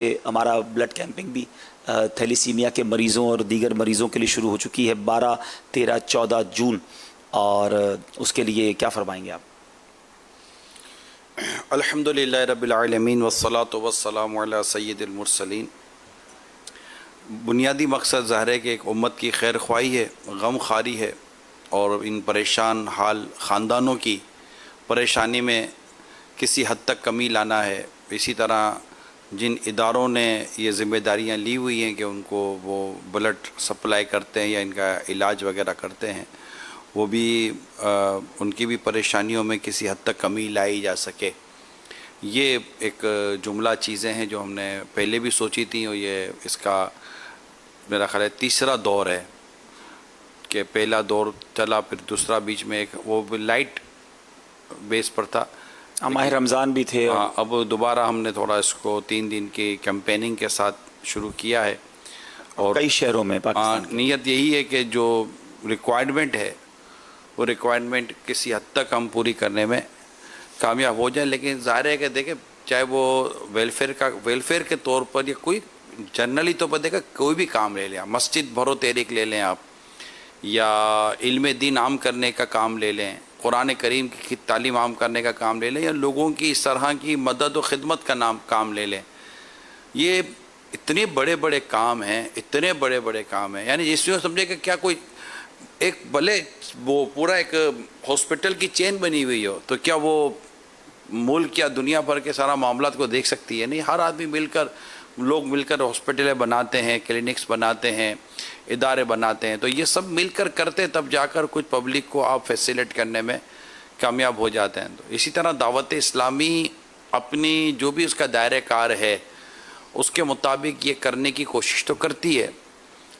ہمارا blood camping بھی thalassaemia کے مریضوں اور دیگر مریضوں کے لیے شروع ہو چکی ہے 12، 13، 14 جون، اور اس کے لیے کیا فرمائیں گے آپ؟ الحمدللہ رب العالمین والصلاة والسلام علی سید المرسلین۔ بنیادی مقصد ظاہر ہے کہ ایک امت کی خیر خواہی ہے، غم خواری ہے، اور ان پریشان حال خاندانوں کی پریشانی میں کسی حد تک کمی لانا ہے۔ اسی طرح جن اداروں نے یہ ذمہ داریاں لی ہوئی ہیں کہ ان کو وہ بلڈ سپلائی کرتے ہیں یا ان کا علاج وغیرہ کرتے ہیں، وہ بھی ان کی بھی پریشانیوں میں کسی حد تک کمی لائی جا سکے۔ یہ ایک جملہ چیزیں ہیں جو ہم نے پہلے بھی سوچی تھیں، اور یہ اس کا میرا خیال ہے تیسرا دور ہے کہ پہلا دور چلا، پھر دوسرا بیچ میں ایک وہ لائٹ بیس پر تھا، ماہ رمضان بھی تھے، اب دوبارہ ہم نے تھوڑا اس کو 3 دن کی کیمپیننگ کے ساتھ شروع کیا ہے، اور کئی شہروں میں پاکستان کے۔ نیت یہی ہے کہ جو ریکوائرمنٹ ہے وہ ریکوائرمنٹ کسی حد تک ہم پوری کرنے میں کامیاب ہو جائیں۔ لیکن ظاہر ہے کہ دیکھیں، چاہے وہ ویلفیئر کے طور پر یا کوئی جنرلی طور پر دیکھیں، کوئی بھی کام لے لیں، مسجد بھرو تحریک لے لیں آپ، یا علم دین عام کرنے کا کام لے لیں، قرآن کریم کی تعلیم عام کرنے کا کام لے لیں، یا لوگوں کی اس طرح کی مدد و خدمت کا کام لے لیں، یہ اتنے بڑے بڑے کام ہیں، اتنے بڑے بڑے کام ہیں، یعنی اس میں سمجھے کہ کیا کوئی ایک بھلے وہ پورا ایک ہاسپٹل کی چین بنی ہوئی ہو تو کیا وہ ملک یا دنیا بھر کے سارا معاملات کو دیکھ سکتی ہے؟ نہیں، ہر آدمی مل کر، لوگ مل کر ہاسپٹلیں بناتے ہیں، کلینکس بناتے ہیں، ادارے بناتے ہیں، تو یہ سب مل کر کرتے تب جا کر کچھ پبلک کو آپ فیسیلیٹ کرنے میں کامیاب ہو جاتے ہیں۔ تو اسی طرح دعوت اسلامی اپنی جو بھی اس کا دائرہ کار ہے اس کے مطابق یہ کرنے کی کوشش تو کرتی ہے،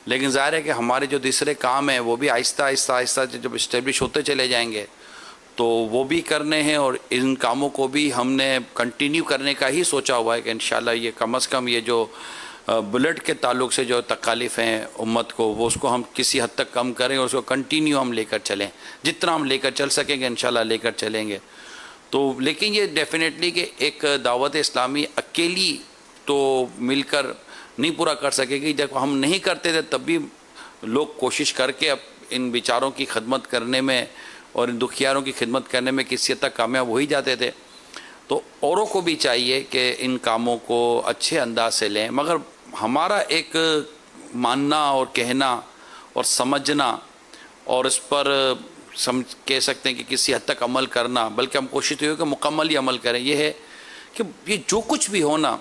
لیکن ظاہر ہے کہ ہمارے جو دوسرے کام ہیں وہ بھی آہستہ آہستہ آہستہ جب اسٹیبلش ہوتے چلے جائیں گے تو وہ بھی کرنے ہیں، اور ان کاموں کو بھی ہم نے کنٹینیو کرنے کا ہی سوچا ہوا ہے کہ انشاءاللہ یہ کم از کم یہ جو بلڈ کے تعلق سے جو تکالیف ہیں امت کو، وہ اس کو ہم کسی حد تک کم کریں اور اس کو کنٹینیو ہم لے کر چلیں، جتنا ہم لے کر چل سکیں گے انشاءاللہ لے کر چلیں گے۔ تو لیکن یہ ڈیفینیٹلی کہ ایک دعوت اسلامی اکیلی تو مل کر نہیں پورا کر سکے گی، جب ہم نہیں کرتے تھے تب بھی لوگ کوشش کر کے اب ان بیچاروں کی خدمت کرنے میں اور ان دکھیاروں کی خدمت کرنے میں کسی حد تک کامیاب ہو ہی جاتے تھے۔ تو اوروں کو بھی چاہیے کہ ان کاموں کو اچھے انداز سے لیں، مگر ہمارا ایک ماننا اور کہنا اور سمجھنا اور اس پر کہہ سکتے ہیں کہ کسی حد تک عمل کرنا، بلکہ ہم کوشش یہ ہو کہ مکمل ہی عمل کریں، یہ ہے کہ یہ جو کچھ بھی ہونا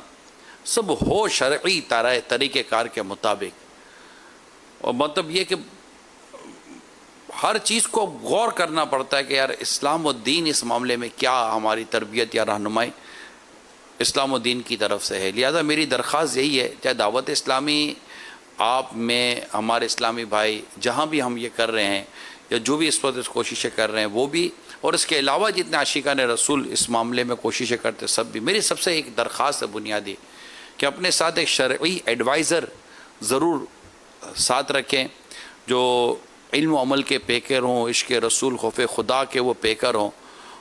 سب ہو شرعی طریقہ کار کے مطابق، اور مطلب یہ کہ ہر چیز کو غور کرنا پڑتا ہے کہ یار اسلام و دین اس معاملے میں کیا ہماری تربیت یا رہنمائی اسلام و دین کی طرف سے ہے۔ لہذا میری درخواست یہی ہے، چاہے دعوت اسلامی آپ میں، ہمارے اسلامی بھائی جہاں بھی ہم یہ کر رہے ہیں یا جو بھی اس وقت اس کوششیں کر رہے ہیں وہ بھی، اور اس کے علاوہ جتنے عاشقان رسول اس معاملے میں کوششیں کرتے سب بھی، میری سب سے ایک درخواست ہے بنیادی کہ اپنے ساتھ ایک شرعی ایڈوائزر ضرور ساتھ رکھیں، جو علم و عمل کے پیکر ہوں، عشق رسول خوف خدا کے وہ پیکر ہوں،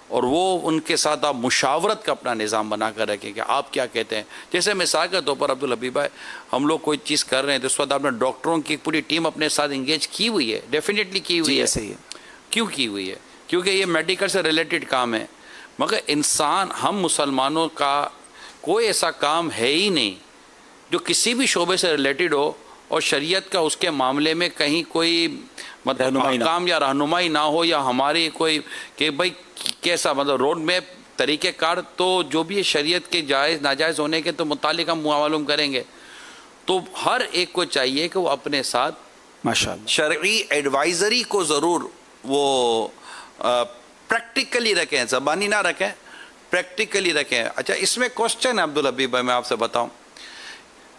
اور وہ ان کے ساتھ آپ مشاورت کا اپنا نظام بنا کر رکھیں کہ آپ کیا کہتے ہیں۔ جیسے مثال کے طور پر عبدالحبیب بھائی، ہم لوگ کوئی چیز کر رہے ہیں تو اس وقت آپ نے ڈاکٹروں کی پوری ٹیم اپنے ساتھ انگیج کی ہوئی ہے، ڈیفینیٹلی کی ہوئی ہے۔ صحیح ہے۔ کیوں کی ہوئی ہے؟ کیونکہ یہ میڈیکل سے ریلیٹڈ کام ہے، مگر انسان، ہم مسلمانوں کا کوئی ایسا کام ہے ہی نہیں جو کسی بھی شعبے سے ریلیٹڈ ہو اور شریعت کا اس کے معاملے میں کہیں کوئی مطلب کام یا رہنمائی نہ ہو، یا ہماری کوئی کہ بھائی کیسا مطلب روڈ میپ طریقہ کار، تو جو بھی شریعت کے جائز ناجائز ہونے کے تو متعلق ہم معلوم کریں گے۔ تو ہر ایک کو چاہیے کہ وہ اپنے ساتھ ماشاءاللہ شرعی ایڈوائزری کو ضرور وہ پریکٹیکلی رکھیں، زبانی نہ رکھیں، پریکٹیکلی رکھیں۔ اچھا، اس میں کوشچن ہے عبدالحبیب بھائی، میں آپ سے بتاؤں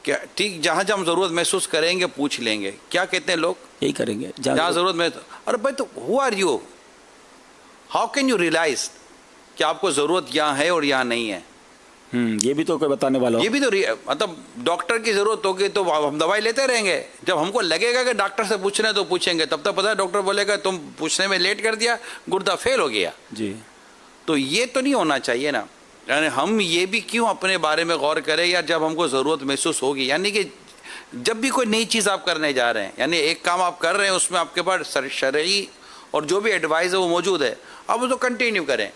کہ ٹھیک جہاں جہاں ہم ضرورت محسوس کریں گے پوچھ لیں گے، کیا کہتے ہیں لوگ؟ یہی کریں گے جہاں ضرورت میں، ارے بھائی تو who are you, how can you realise کہ آپ کو ضرورت یہاں ہے اور یہاں نہیں ہے؟ یہ بھی تو کوئی بتانے والا ہو۔ یہ بھی تو مطلب ڈاکٹر کی ضرورت ہوگی تو ہم دوائی لیتے رہیں گے، جب ہم کو لگے گا کہ ڈاکٹر سے پوچھنا ہے تو پوچھیں گے، تب تک پتہ ہے ڈاکٹر بولے گا تم پوچھنے میں لیٹ کر دیا، گردہ فیل ہو گیا۔ جی، تو یہ تو نہیں ہونا چاہیے نا۔ یعنی ہم یہ بھی کیوں اپنے بارے میں غور کریں یا جب ہم کو ضرورت محسوس ہوگی، یعنی کہ جب بھی کوئی نئی چیز آپ کرنے جا رہے ہیں، یعنی ایک کام آپ کر رہے ہیں اس میں آپ کے پاس شرعی اور جو بھی ایڈوائز ہے وہ موجود ہے، آپ اس کو کنٹینیو کریں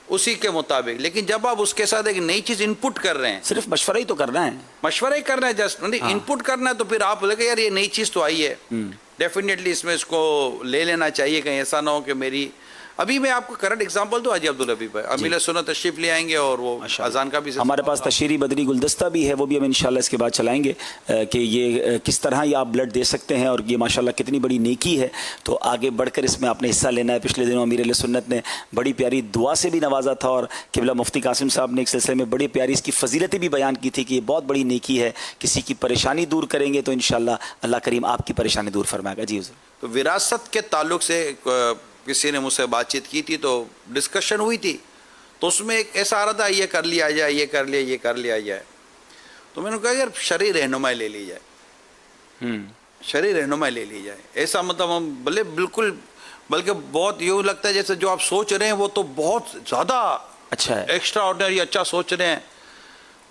اسی کے مطابق. لیکن جب آپ اس کے ساتھ ایک نئی چیز انپٹ کر رہے ہیں، صرف مشورہ ہی تو کرنا ہے. مشورہ ہی کرنا ہے، جسٹ انپٹ کرنا ہے، تو پھر آپ لگے یار یہ نئی چیز تو آئی ہے، ڈیفینیٹلی اس میں اس کو لے لینا چاہیے. کہیں ایسا نہ ہو کہ میری ابھی میں آپ کو کرنٹ اگزامپل دوں. حاجی عبدالحبیب بھائی امیل سنت تشریف لے آئیں گے اور وہ اذان کا بھی ہمارے پاس تشہیری بدری گلدستہ بھی ہے، وہ بھی ہم انشاءاللہ اس کے بعد چلائیں گے کہ یہ کس طرح یہ آپ بلڈ دے سکتے ہیں، اور یہ ماشاءاللہ کتنی بڑی نیکی ہے. تو آگے بڑھ کر اس میں آپ نے حصہ لینا ہے. پچھلے دنوں امیر علیہ سنت نے بڑی پیاری دعا سے بھی نوازا تھا، اور قبلہ مفتی قاسم صاحب نے ایک سلسلے میں بڑی پیاری اس کی فضیلتیں بھی بیان کی تھی کہ یہ بہت بڑی نیکی ہے. کسی کی پریشانی دور کریں گے تو انشاءاللہ اللہ کریم آپ کی پریشانی دور فرمائے گا. جی حضور. تو وراثت کے تعلق سے کسی نے مجھ سے بات چیت کی تھی، تو ڈسکشن ہوئی تھی، تو اس میں ایک ایسا آ رہا تھا یہ کر لیا جائے، یہ کر لیا، یہ کر لیا جائے. تو میں نے کہا یار شرعی رہنمائی لے لی جائے، شرعی رہنمائی لے لی جائے. ایسا مطلب ہم بالکل بلکہ بہت یوں لگتا ہے جیسے جو آپ سوچ رہے ہیں وہ تو بہت زیادہ اچھا ہے، ایکسٹرا آرڈنری اچھا سوچ رہے ہیں.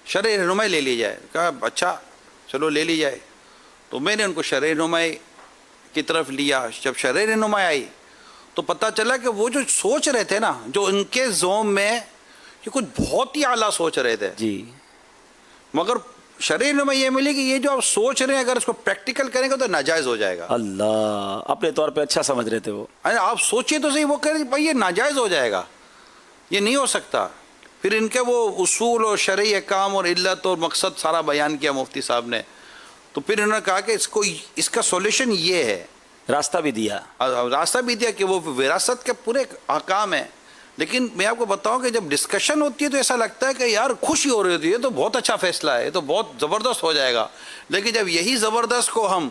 شرعی رہنمائی لے لی جائے. کہا اچھا چلو لے لی جائے. تو میں نے ان کو شرعی رہنمائی کی طرف لیا. جب شرعی رہنمائی آئی تو پتہ چلا کہ وہ جو سوچ رہے تھے نا، جو ان کے ذوم میں یہ کچھ بہت ہی اعلیٰ سوچ رہے تھے، جی، مگر شرعی رہنمائی یہ ملی کہ یہ جو آپ سوچ رہے ہیں اگر اس کو پریکٹیکل کریں گے تو ناجائز ہو جائے گا. اللہ اپنے طور پہ اچھا سمجھ رہے تھے وہ. آپ سوچیے تو صحیح، وہ کہہ رہے بھائی یہ ناجائز ہو جائے گا، یہ نہیں ہو سکتا. پھر ان کے وہ اصول اور شرعی احکام اور علت اور مقصد سارا بیان کیا مفتی صاحب نے. تو پھر انہوں نے کہا کہ اس کا سولوشن یہ ہے، راستہ بھی دیا، کہ وہ وراثت کے پورے احکام ہیں. لیکن میں آپ کو بتاؤں کہ جب ڈسکشن ہوتی ہے تو ایسا لگتا ہے کہ یار خوشی ہو رہی ہوتی ہے، یہ تو بہت اچھا فیصلہ ہے، یہ تو بہت زبردست ہو جائے گا. لیکن جب یہی زبردست کو ہم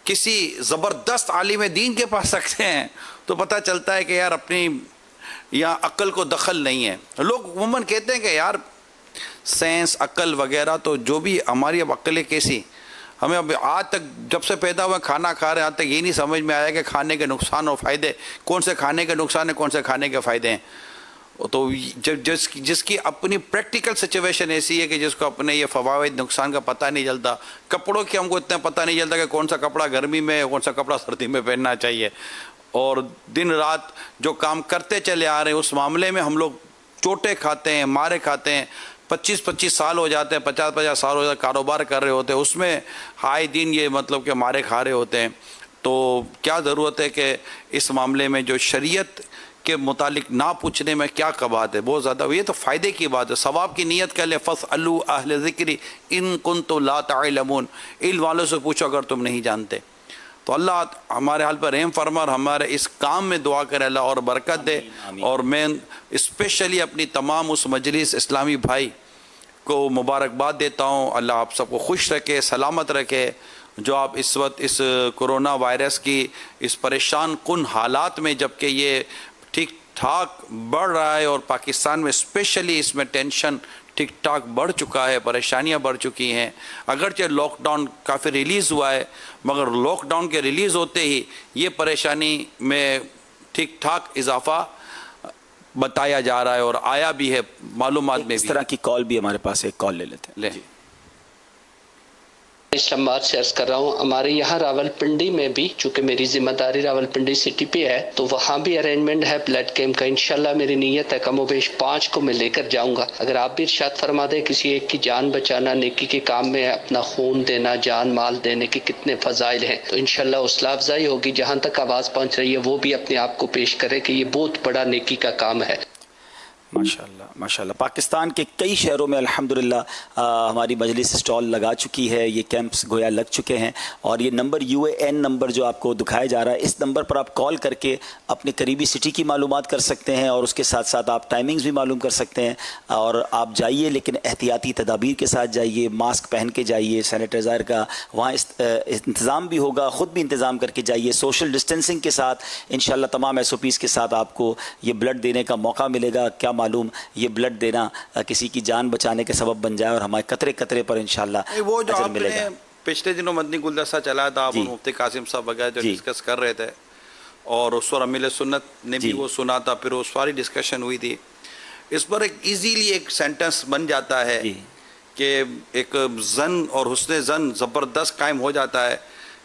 کسی زبردست عالم دین کے پاس رکھتے ہیں تو پتہ چلتا ہے کہ یار اپنی یہاں عقل کو دخل نہیں ہے. لوگ عموماً کہتے ہیں کہ یار سائنس عقل وغیرہ، تو جو بھی ہماری اب عقلیں کیسی، ہمیں اب آج تک جب سے پیدا ہوئے کھانا کھا رہے ہیں آج تک یہ نہیں سمجھ میں آیا کہ کھانے کے نقصان اور فائدے کون سے کھانے کے نقصان ہیں، کون سے کھانے کے فائدے ہیں. تو جس کی اپنی پریکٹیکل سچویشن ایسی ہے کہ جس کو اپنے یہ فوائد نقصان کا پتہ نہیں چلتا. کپڑوں کی ہم کو اتنا پتہ نہیں چلتا کہ کون سا کپڑا گرمی میں کون سا کپڑا سردی میں پہننا چاہیے. اور دن رات جو کام کرتے چلے آ رہے ہیں اس معاملے میں ہم لوگ چوٹیں کھاتے ہیں، مارے کھاتے ہیں. 25 سال ہو جاتے ہیں، 50 سال ہو جاتے ہیں، کاروبار کر رہے ہوتے ہیں، اس میں ہائے دن یہ مطلب کہ مارے کھا رہے ہوتے ہیں. تو کیا ضرورت ہے کہ اس معاملے میں جو شریعت کے متعلق نہ پوچھنے میں کیا بات ہے، بہت زیادہ. یہ تو فائدے کی بات ہے، ثواب کی نیت کر لیں. فَاسْأَلُوا أَهْلَ الذِّكْرِ إِن كُنتُمْ لَا تَعْلَمُونَ. علم والوں سے پوچھو اگر تم نہیں جانتے. تو اللہ ہمارے حال پر رحم فرما اور ہمارے اس کام میں دعا کرے اللہ اور برکت دے. اور میں اسپیشلی اپنی تمام اس مجلس اسلامی بھائی کو مبارکباد دیتا ہوں. اللہ آپ سب کو خوش رکھے، سلامت رکھے. جو آپ اس وقت اس کرونا وائرس کی اس پریشان کن حالات میں، جبکہ یہ ٹھیک ٹھاک بڑھ رہا ہے اور پاکستان میں اسپیشلی اس میں ٹینشن ٹھیک ٹھاک بڑھ چکا ہے، پریشانیاں بڑھ چکی ہیں. اگرچہ لاک ڈاؤن کافی ریلیز ہوا ہے، مگر لاک ڈاؤن کے ریلیز ہوتے ہی یہ پریشانی میں ٹھیک ٹھاک اضافہ بتایا جا رہا ہے اور آیا بھی ہے معلومات میں. اس طرح کی کال بھی ہمارے پاس ایک کال لے لیتے ہیں. جی اسلام آباد سے عرض کر رہا ہوں. ہمارے یہاں راول پنڈی میں بھی چونکہ میری ذمہ داری راول پنڈی سٹی پہ ہے تو وہاں بھی ارینجمنٹ ہے بلڈ کیمپ کا. انشاءاللہ میری نیت ہے کم و بیش 5 کو میں لے کر جاؤں گا. اگر آپ بھی ارشاد فرما دیں کسی ایک کی جان بچانا نیکی کے کام میں اپنا خون دینا، جان مال دینے کے کتنے فضائل ہیں، تو انشاءاللہ حوصلہ افزائی ہوگی. جہاں تک آواز پہنچ رہی ہے وہ بھی اپنے آپ کو پیش کرے کہ یہ بہت بڑا نیکی کا کام ہے. ماشاءاللہ ماشاءاللہ. پاکستان کے کئی شہروں میں الحمدللہ ہماری مجلس اسٹال لگا چکی ہے. یہ کیمپس گویا لگ چکے ہیں اور یہ نمبر UAN نمبر جو آپ کو دکھایا جا رہا ہے، اس نمبر پر آپ کال کر کے اپنے قریبی سٹی کی معلومات کر سکتے ہیں اور اس کے ساتھ ساتھ آپ ٹائمنگز بھی معلوم کر سکتے ہیں. اور آپ جائیے لیکن احتیاطی تدابیر کے ساتھ جائیے، ماسک پہن کے جائیے، سینیٹائزر کا وہاں انتظام بھی ہوگا، خود بھی انتظام کر کے جائیے. سوشل ڈسٹینسنگ کے ساتھ انشاءاللہ تمام SOPs کے ساتھ آپ کو یہ بلڈ دینے کا موقع ملے گا. کیا معلوم یہ بلڈ دینا کسی کی جان بچانے کے سبب بن جائے اور ہمارے قطرے قطرے پر انشاءاللہ وہ جو اجر آپ ملے نے گا. پچھلے دنوں مدنی گلدستہ چلایا تھا، آپ مفتی قاسم صاحب وغیرہ جو ڈسکس کر رہے تھے اور اس پر امیل سنت نے بھی وہ سنا تھا، پھر وہ ساری ڈسکشن ہوئی تھی. اس پر ایک ایزیلی ایک سینٹنس بن جاتا ہے جی کہ ایک زن اور حسن زن زبردست قائم ہو جاتا ہے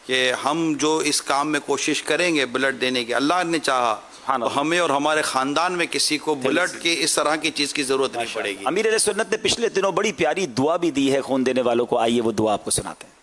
کہ ہم جو اس کام میں کوشش کریں گے بلڈ دینے کی، اللہ نے چاہا تو ہمیں اور ہمارے خاندان میں کسی کو بلڈ کی اس طرح کی چیز کی ضرورت نہیں پڑے گی. امیر اہل سنت نے پچھلے دنوں بڑی پیاری دعا بھی دی ہے خون دینے والوں کو، آئیے وہ دعا آپ کو سناتے ہیں.